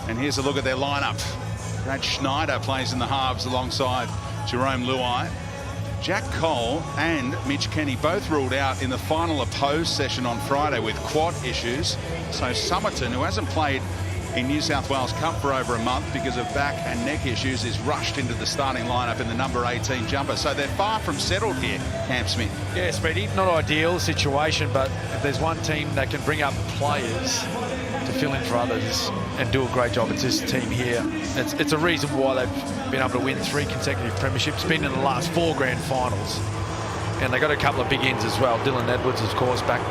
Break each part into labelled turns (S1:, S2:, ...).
S1: And here's a look at their lineup. Brad Schneider plays in the halves alongside Jerome Luai. Jack Cole and Mitch Kenny both ruled out in the final opposed session on Friday with quad issues. So Somerton, who hasn't played in New South Wales Cup for over a month because of back and neck issues, is rushed into the starting lineup in the number 18 jumper. So they're far from settled here, Camp Smith.
S2: Yeah, Speedy, not ideal situation, but if there's one team that can bring up players to fill in for others and do a great job, it's this team here. It's a reason why they've been able to win 3 consecutive premierships, been in the last 4 grand finals. And they got a couple of big ins as well. Dylan Edwards, of course, back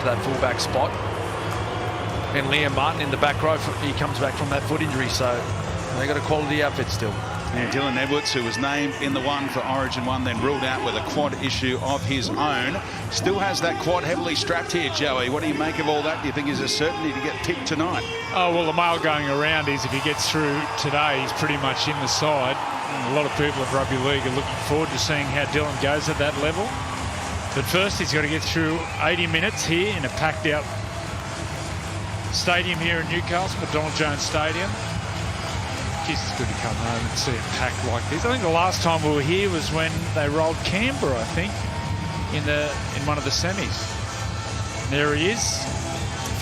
S2: to that fullback spot. And Liam Martin in the back row, he comes back from that foot injury, so they got a quality outfit still.
S1: And Dylan Edwards, who was named in the one for Origin 1, then ruled out with a quad issue of his own, still has that quad heavily strapped here, Joey. What do you make of all that? Do you think he's a certainty to get picked tonight?
S3: Oh, well, the mail going around is if he gets through today, he's pretty much in the side. And a lot of people at Rugby League are looking forward to seeing how Dylan goes at that level. But first, he's got to get through 80 minutes here in a packed-out stadium here in Newcastle, McDonald Jones Stadium. Jeez, it's good to come home and see it packed like this. I think the last time we were here was when they rolled Canberra, I think, in one of the semis. And there he is.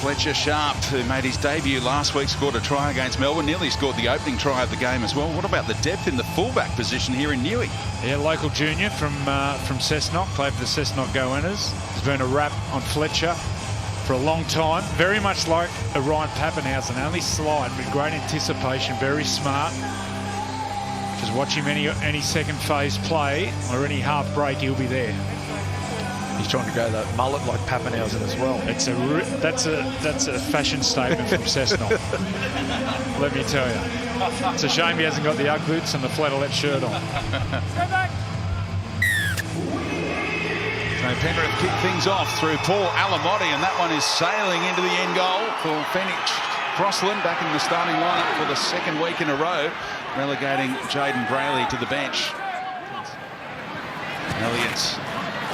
S1: Fletcher Sharp, who made his debut last week, scored a try against Melbourne, nearly scored the opening try of the game as well. What about the depth in the fullback position here in Newey?
S3: Yeah, local junior from Cessnock, played for the Cessnock Goannas. There's been a rap on Fletcher for a long time, very much like a Ryan Pappenhausen, only slight, but great anticipation, very smart. Just watch him any second phase play or any half break, he'll be there.
S2: He's trying to go that mullet like Pappenhausen as well.
S3: That's a fashion statement from Cessnock. Let me tell you. It's a shame he hasn't got the Ugg boots and the flannelette shirt on.
S1: So Penrith kick things off through Paul Alamotti, and that one is sailing into the end goal for Phoenix Crossland, back in the starting lineup for the 2nd week in a row, relegating Jaden Brayley to the bench. Elliott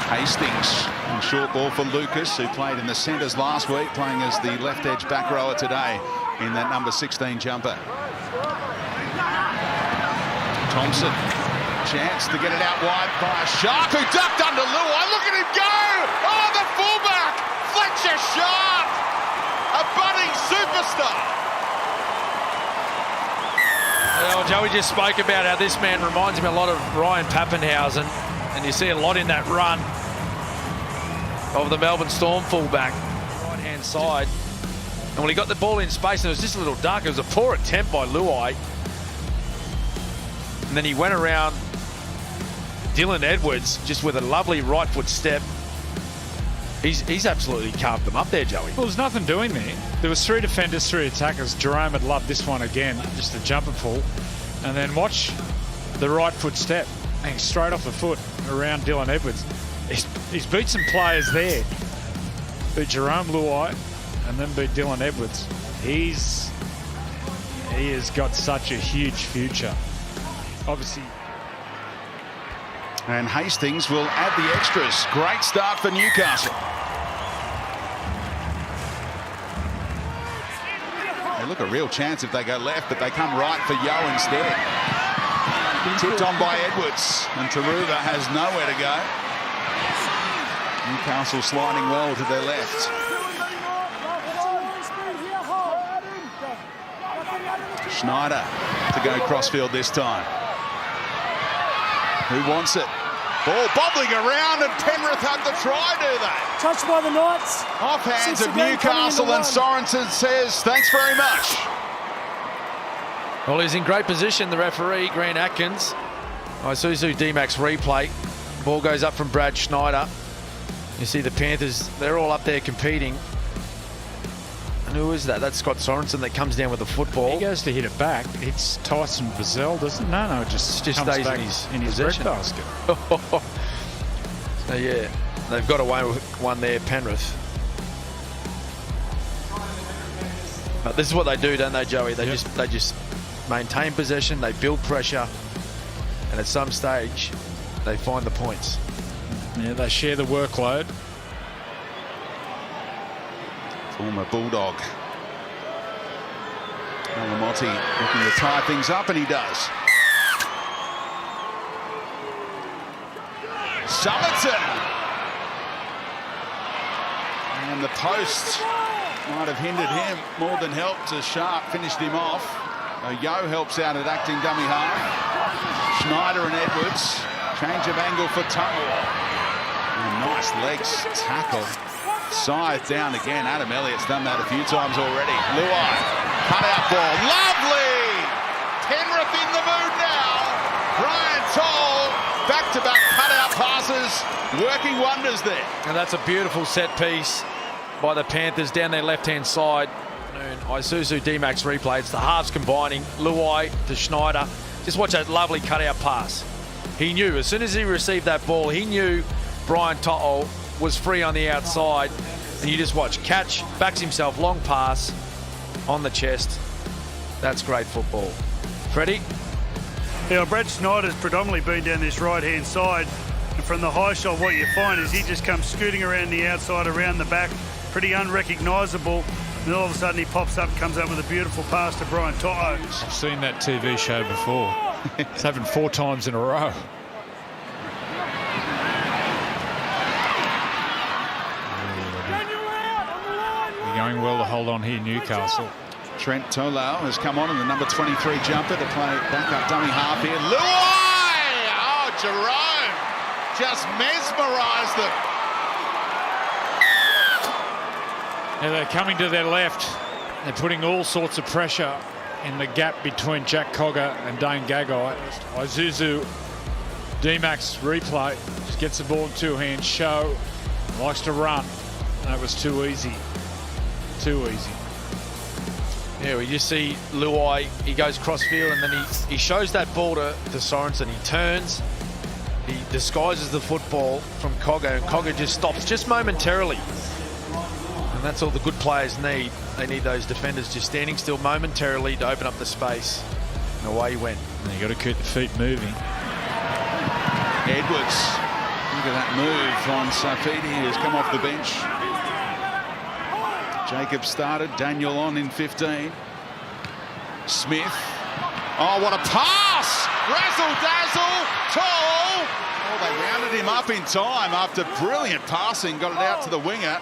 S1: Hastings and short ball for Lucas, who played in the centres last week, playing as the left edge back rower today in that number 16 jumper. Thompson. Chance to get it out wide by Sharp, who ducked under Luai. Look at him go! Oh, the fullback! Fletcher Sharp! A budding superstar!
S2: Well, Joey just spoke about how this man reminds me a lot of Ryan Pappenhausen, and you see a lot in that run of the Melbourne Storm fullback. Right-hand side. And when he got the ball in space, and it was just a little dark, it was a poor attempt by Luai. And then he went around Dylan Edwards just with a lovely right foot step. He's absolutely carved them up there, Joey.
S3: Well, there's nothing doing there. There was 3 defenders, 3 attackers. Jerome had loved this one again, just a jumper pull. And then watch the right foot step, and straight off the foot around Dylan Edwards. He's beat some players there. Beat Jerome Luai and then beat Dylan Edwards. He has got such a huge future. Obviously.
S1: And Hastings will add the extras. Great start for Newcastle. They look a real chance if they go left, but they come right for Yo instead. Tipped on by Edwards, and Taruva has nowhere to go. Newcastle sliding well to their left. Schneider to go crossfield this time. Who wants it? Ball bobbling around, and Penrith have the try, do they?
S4: Touched by the Knights.
S1: Off hands of Newcastle, and Sorensen says, thanks very much.
S2: Well, he's in great position, the referee, Grant Atkins. Isuzu D-Max replay. Ball goes up from Brad Schneider. You see the Panthers, they're all up there competing. And who is that? That's Scott Sorensen that comes down with the football.
S3: He goes to hit it back. It's Tyson Bazell, doesn't it? No, it just
S2: stays
S3: back
S2: in his
S3: breadbasket.
S2: So yeah, they've got away with one there, Penrith. But this is what they do, don't they, Joey? They just maintain possession, they build pressure, and at some stage they find the points.
S3: Yeah, they share the workload.
S1: Former Bulldog. Alamotti looking to tie things up, and he does. Somerton. And the post might have hindered him more than helped as Sharp finished him off. Yo helps out at acting dummy half. Schneider and Edwards. Change of angle for Tuttle. Nice legs tackle. Side down again. Adam Elliott's done that a few times already. Luai. Cut out ball. Lovely! Penrith in the mood now. Brian Toll. Back-to-back cut-out passes. Working wonders there.
S2: And that's a beautiful set piece by the Panthers down their left-hand side. Isuzu D-Max replay. It's the halves combining. Luai to Schneider. Just watch that lovely cut-out pass. He knew, as soon as he received that ball, he knew Brian To'o was free on the outside. And you just watch. Catch, backs himself, long pass on the chest. That's great football. Freddie?
S4: Yeah, Brad Schneider's predominantly been down this right-hand side. And from the high shot, what you find is he just comes scooting around the outside, around the back, pretty unrecognisable. And all of a sudden he pops up and comes up with a beautiful pass to Brian To'o.
S3: I've seen that TV show before. It's happened 4 times in a row. You're going well to hold on here, Newcastle.
S1: Trent Tolau has come on in the number 23 jumper to play backup dummy half here. Luai! Oh, Jerome just mesmerised them.
S3: Now they're coming to their left. They're putting all sorts of pressure in the gap between Jack Cogger and Dane Gagai. Isuzu D-Max replay. Just gets the ball in 2 hands. Show likes to run. That was too easy. Too easy.
S2: Yeah, we just see Luai, he goes crossfield and then he shows that ball to Sorensen. He turns, he disguises the football from Cogger, and Cogger just stops just momentarily. And that's all the good players need. They need those defenders just standing still momentarily to open up the space. And away he went.
S3: And you got to keep the feet moving.
S1: Edwards, look at that move on Safidi, who's come off the bench. Jacob started, Daniel on in 15. Smith. Oh, what a pass! Razzle-dazzle, Toll! Oh, they rounded him up in time after brilliant passing, got it out to the winger.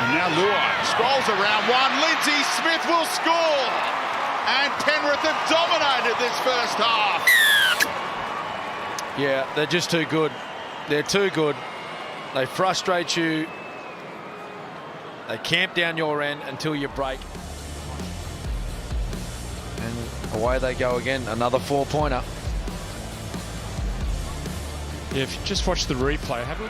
S1: And now Luai scrolls around one. Lindsay Smith will score! And Penrith have dominated this first half.
S2: Yeah, they're just too good. They're too good. They frustrate you. They camp down your end until you break. And away they go again. Another 4-pointer.
S3: Yeah, if you just watch the replay, have a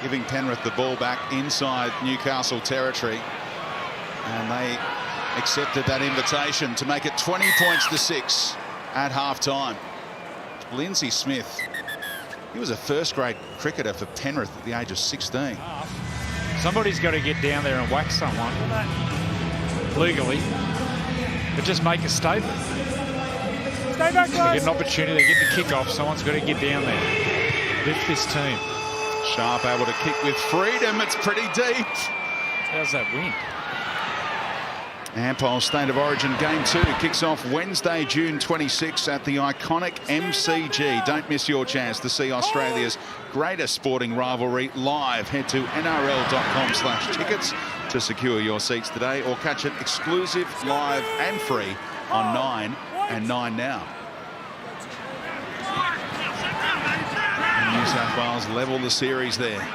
S1: Giving Penrith the ball back inside Newcastle territory. And they accepted that invitation to make it 20 points to 6 at half-time. Lindsay Smith. He was a first-grade cricketer for Penrith at the age of 16.
S3: Somebody's got to get down there and whack someone legally, but just make a statement. Stay back, guys. They get an opportunity, they get the kick-off, someone's got to get down there. Lift this team.
S1: Sharp able to kick with freedom. It's pretty deep.
S3: How's that win?
S1: Ampol State of Origin Game 2 kicks off Wednesday, June 26 at the iconic MCG. Don't miss your chance to see Australia's greatest sporting rivalry live. Head to nrl.com/tickets to secure your seats today, or catch it exclusive, live and free on 9 and 9 Now. And New South Wales level the series there.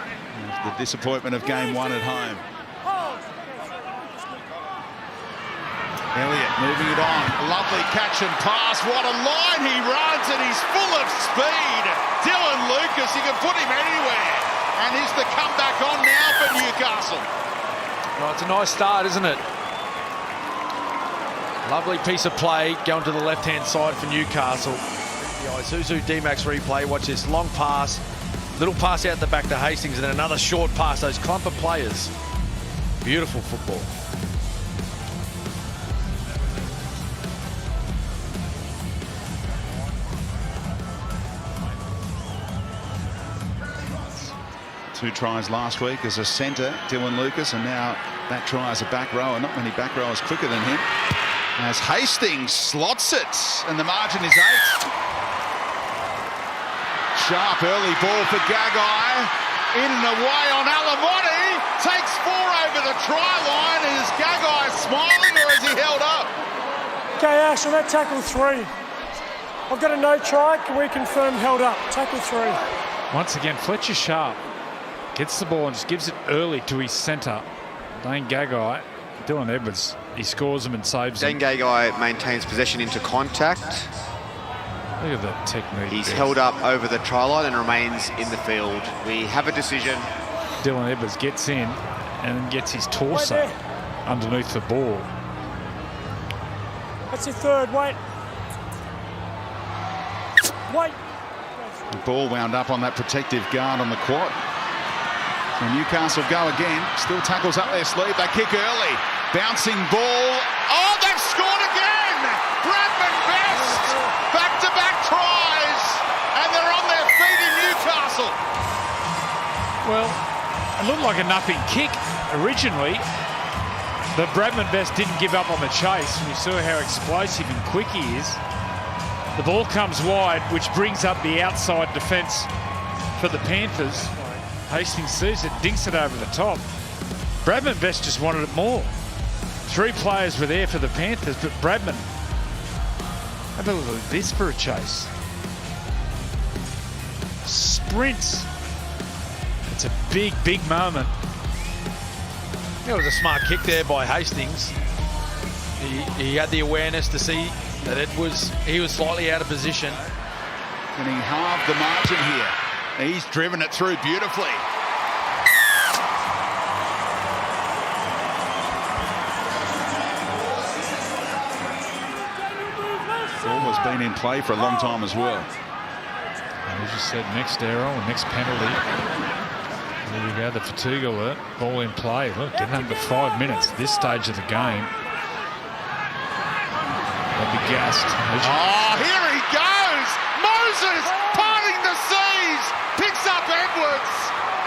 S1: The disappointment of Game 1 at home. Elliott moving it on. Lovely catch and pass. What a line he runs, and he's full of speed. Dylan Lucas, he can put him anywhere. And he's the comeback on now for Newcastle.
S2: Well, it's a nice start, isn't it? Lovely piece of play going to the left-hand side for Newcastle. The Isuzu D-Max replay. Watch this long pass. Little pass out the back to Hastings, and then another short pass. Those clump of players. Beautiful football.
S1: Two tries last week as a centre, Dylan Lucas, and now that try as a back rower. Not many back rowers quicker than him. As Hastings slots it, and the margin is 8. Sharp early ball for Gagai. In and away on Alamotti. Takes 4 over the try line. Is Gagai smiling, or is he held up?
S5: Okay, Ash, on that tackle 3. I've got a no try. Can we confirm held up? Tackle 3.
S3: Once again, Fletcher Sharp gets the ball and just gives it early to his centre. Dane Gagai, Dylan Edwards, he scores them and saves them.
S6: Dane Gagai maintains possession into contact.
S3: Look at that technique.
S6: He's
S3: there.
S6: held up over the try line and remains in the field. We have a decision.
S3: Dylan Edwards gets in and gets his torso underneath the ball.
S5: That's your 3rd. Wait. Wait.
S1: The ball wound up on that protective guard on the quad. So Newcastle go again. Still tackles up their sleeve. They kick early. Bouncing ball. Oh, they've scored again! Bradman Best! Back-to-back tries! And they're on their feet in Newcastle.
S3: Well, it looked like a nothing kick originally, but Bradman Best didn't give up on the chase. We saw how explosive and quick he is. The ball comes wide, which brings up the outside defence for the Panthers. Hastings sees it, dinks it over the top. Bradman Best just wanted it more. 3 players were there for the Panthers, but Bradman, have a look at this for a chase. Sprints. It's a big, big moment.
S2: It was a smart kick there by Hastings. He had the awareness to see that he was slightly out of position.
S1: And he halved the margin here. He's driven it through beautifully. Ball has been in play for a long time as well.
S3: As you said, next arrow, next penalty. There you go, the fatigue alert. Ball in play. Look, getting under 5 minutes at this stage of the game. They'll be gassed.
S1: Oh, here he goes! Moses parting the seas! Picks up Edwards!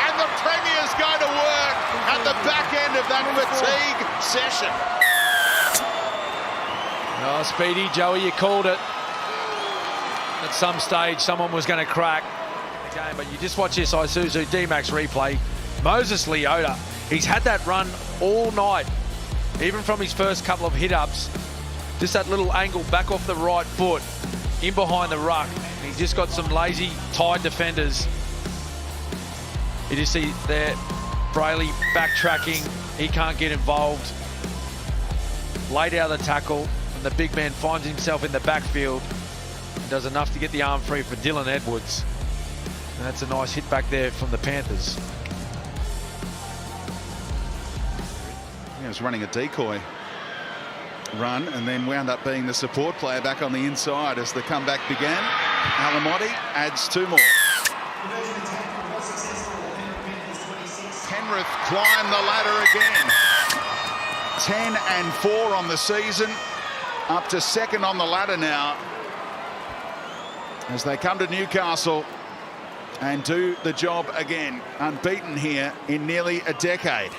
S1: And the Premier's going to work at the back end of that fatigue session.
S2: Oh, Speedy, Joey, you called it. At some stage, someone was going to crack the game, but you just watch this Isuzu D-Max replay. Moses Leota, he's had that run all night, even from his first couple of hit-ups. Just that little angle back off the right foot, in behind the ruck. He's just got some lazy, tired defenders. You just see there, Brayley backtracking. He can't get involved. Laid out of the tackle, and the big man finds himself in the backfield. Does enough to get the arm free for Dylan Edwards. And that's a nice hit back there from the Panthers.
S1: He was running a decoy run and then wound up being the support player back on the inside as the comeback began. Alamotti adds 2 more. Penrith climb the ladder again. 10-4 on the season. Up to 2nd on the ladder now, as they come to Newcastle and do the job again. Unbeaten here in nearly a decade.